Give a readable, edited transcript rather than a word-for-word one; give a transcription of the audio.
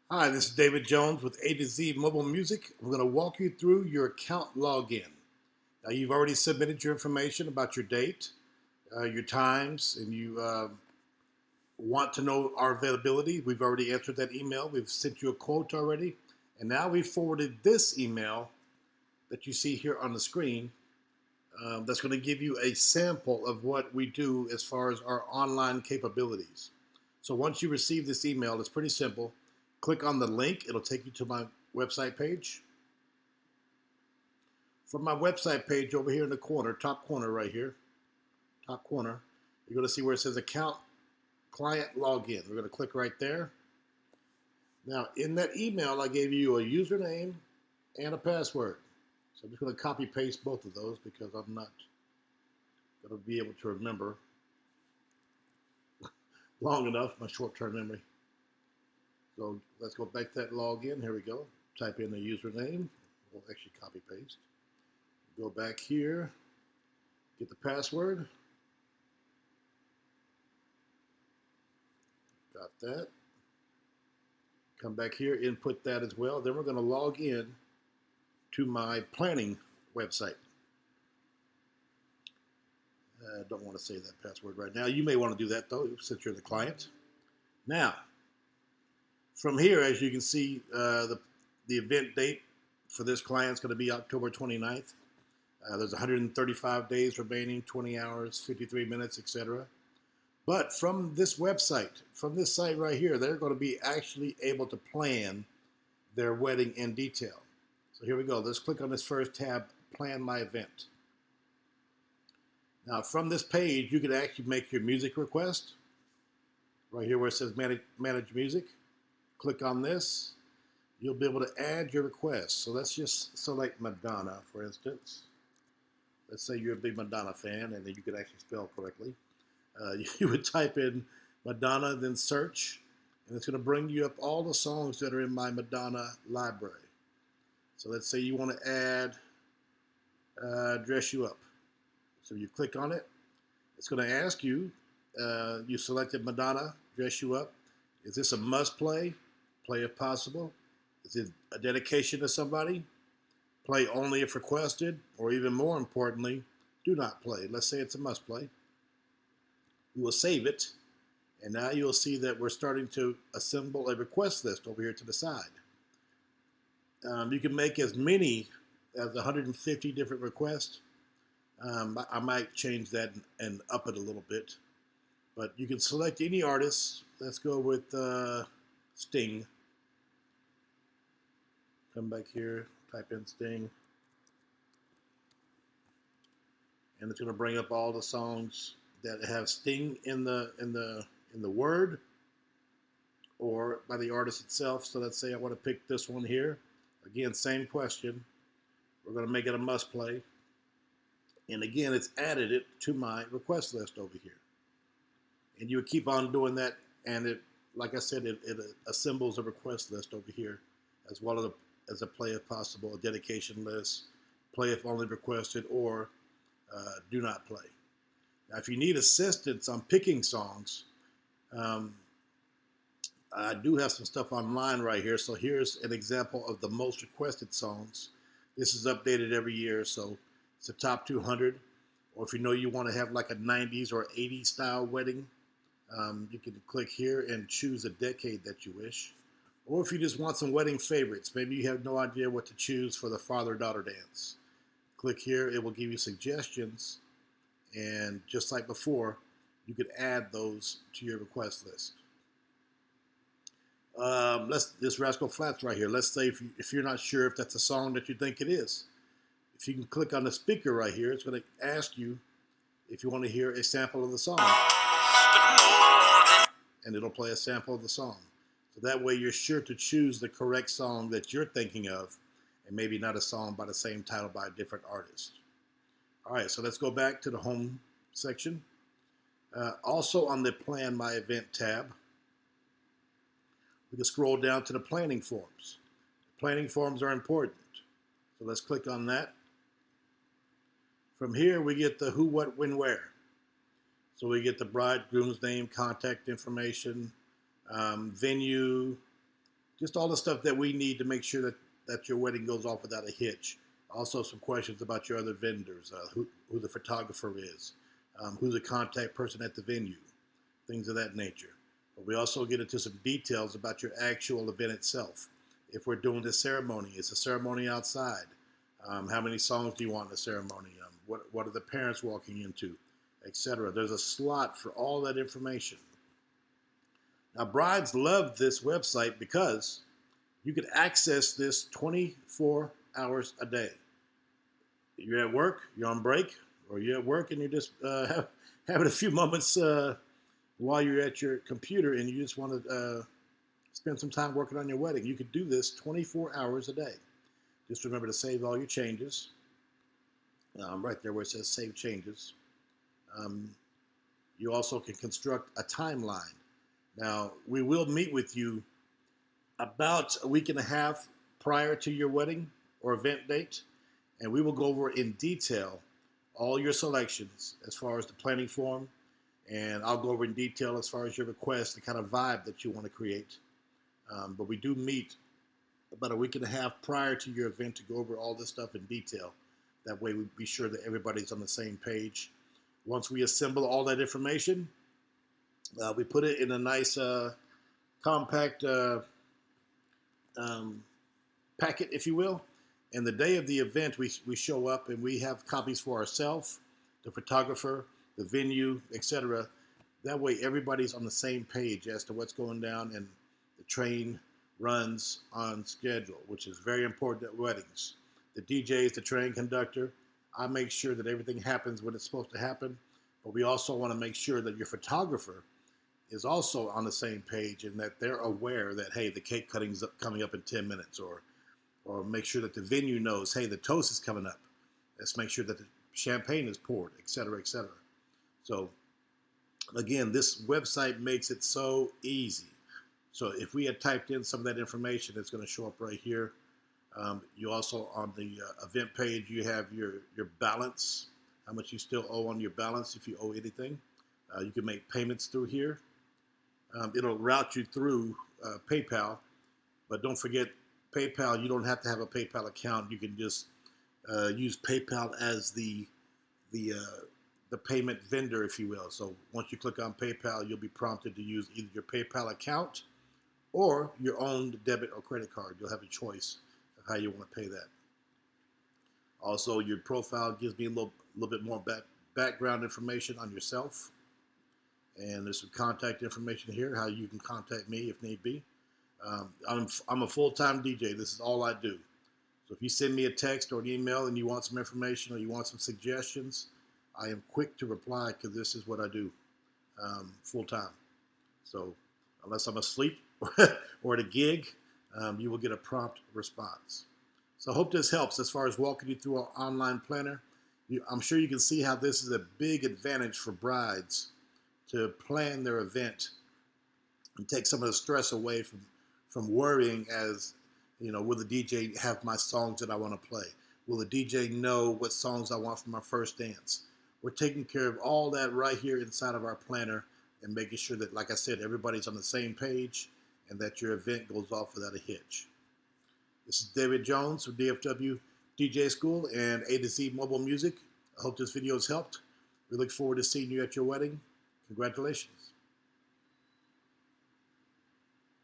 Hi, this is David Jones with A2Z Mobile Music. I'm going to walk you through your account login. Now, you've already submitted your information about your date, your times, and you want to know our availability. We've already answered that email. We've sent you a quote already. And now we forwarded this email that you see here on the screen that's going to give you a sample of what we do as far as our online capabilities. So once you receive this email, it's pretty simple. Click on the link. It'll take you to my website page. From my website page over here in the corner, top corner right here, top corner, you're going to see where it says account client login. We're going to click right there. Now, in that email, I gave you a username and a password. So I'm just going to copy paste both of those because I'm not going to be able to remember long enough, my short-term memory. So let's go back to that login. Here we go. Type in the username. We'll actually copy paste. Go back here, get the password. Got that. Come back here, input that as well. Then we're going to log in to my planning website. I don't want to say that password right now. You may want to do that though, since you're the client. Now, from here, as you can see, the event date for this client is going to be October 29th. There's 135 days remaining, 20 hours, 53 minutes, etc. But from this website, from this site right here, they're going to be actually able to plan their wedding in detail. So here we go. Let's click on this first tab, Plan My Event. Now, from this page, you can actually make your music request. Right here where it says Manage Music. Click on this. You'll be able to add your request. So let's just select Madonna, for instance. Let's say you're a big Madonna fan, and then you could actually spell correctly. You would type in Madonna, then search, and it's going to bring you up all the songs that are in my Madonna library. So let's say you want to add Dress You Up. So you click on it. It's going to ask you, you selected Madonna, Dress You Up. Is this a must play? Play if possible. Is it a dedication to somebody? Play only if requested, or even more importantly, do not play. Let's say it's a must play. We will save it, and now you'll see that we're starting to assemble a request list over here to the side. You can make as many as 150 different requests. I might change that and up it a little bit, but you can select any artist. Let's go with Sting. Come back here, type in Sting, and it's going to bring up all the songs that have Sting in the word or by the artist itself. So let's say I want to pick this one here. Again, same question. We're going to make it a must play. And again, it's added it to my request list over here. And you would keep on doing that, and it, like I said, it assembles a request list over here, as well as a play if possible, a dedication list, play if only requested, or do not play. Now, if you need assistance on picking songs, I do have some stuff online right here. So here's an example of the most requested songs. This is updated every year, so it's the top 200. Or if you know you want to have like a 90s or 80s style wedding, you can click here and choose a decade that you wish. Or if you just want some wedding favorites, maybe you have no idea what to choose for the father-daughter dance. Click here, it will give you suggestions, and just like before, you could add those to your request list. This Rascal Flatts right here. Let's say if you're not sure if that's a song that you think it is, if you can click on the speaker right here, it's going to ask you if you want to hear a sample of the song, and it'll play a sample of the song. So that way you're sure to choose the correct song that you're thinking of, and maybe not a song by the same title by a different artist. All right, so let's go back to the home section. Also on the Plan My Event tab, we can scroll down to the planning forms. Planning forms are important. So let's click on that. From here, we get the who, what, when, where. So we get the bride, groom's name, contact information, venue, just all the stuff that we need to make sure that your wedding goes off without a hitch. Also, some questions about your other vendors, who the photographer is, who's the contact person at the venue, things of that nature. But we also get into some details about your actual event itself. If we're doing the ceremony, is the ceremony outside? How many songs do you want in the ceremony? What are the parents walking into, etc. There's a slot for all that information. Now, brides love this website because you can access this 24 hours a day. You're at work, you're on break, or you're at work and you're just having a few moments while you're at your computer and you just want to spend some time working on your wedding. You could do this 24 hours a day. Just remember to save all your changes. Right there where it says Save Changes. You also can construct a timeline. Now, we will meet with you about a week and a half prior to your wedding or event date, and we will go over in detail all your selections as far as the planning form, and I'll go over in detail as far as your request, the kind of vibe that you want to create. But we do meet about a week and a half prior to your event to go over all this stuff in detail. That way we be sure that everybody's on the same page. Once we assemble all that information, we put it in a nice compact packet, if you will. And the day of the event, we show up and we have copies for ourselves, the photographer, the venue, etc. That way everybody's on the same page as to what's going down and the train runs on schedule, which is very important at weddings. The DJ is the train conductor. I make sure that everything happens when it's supposed to happen, but we also want to make sure that your photographer is also on the same page and that they're aware that, hey, the cake cutting's coming up in 10 minutes, or make sure that the venue knows, hey, the toast is coming up. Let's make sure that the champagne is poured, et cetera, et cetera. So again, this website makes it so easy. So if we had typed in some of that information, it's going to show up right here. You also, on the event page, you have your balance, how much you still owe on your balance if you owe anything. You can make payments through here. It'll route you through PayPal, but don't forget PayPal. You don't have to have a PayPal account. You can just use PayPal as the payment vendor, if you will. So once you click on PayPal, you'll be prompted to use either your PayPal account or your own debit or credit card. You'll have a choice of how you want to pay that. Also, your profile gives me a little bit more background information on yourself. And there's some contact information here, how you can contact me if need be. I'm a full-time DJ. This is all I do. So if you send me a text or an email and you want some information or you want some suggestions, I am quick to reply because this is what I do full-time. So unless I'm asleep or at a gig, you will get a prompt response. So I hope this helps as far as walking you through our online planner. I'm sure you can see how this is a big advantage for brides to plan their event and take some of the stress away from worrying as, you know, will the DJ have my songs that I want to play? Will the DJ know what songs I want for my first dance? We're taking care of all that right here inside of our planner and making sure that, like I said, everybody's on the same page and that your event goes off without a hitch. This is David Jones from DFW DJ School and A2Z Mobile Music. I hope this video has helped. We look forward to seeing you at your wedding. Congratulations.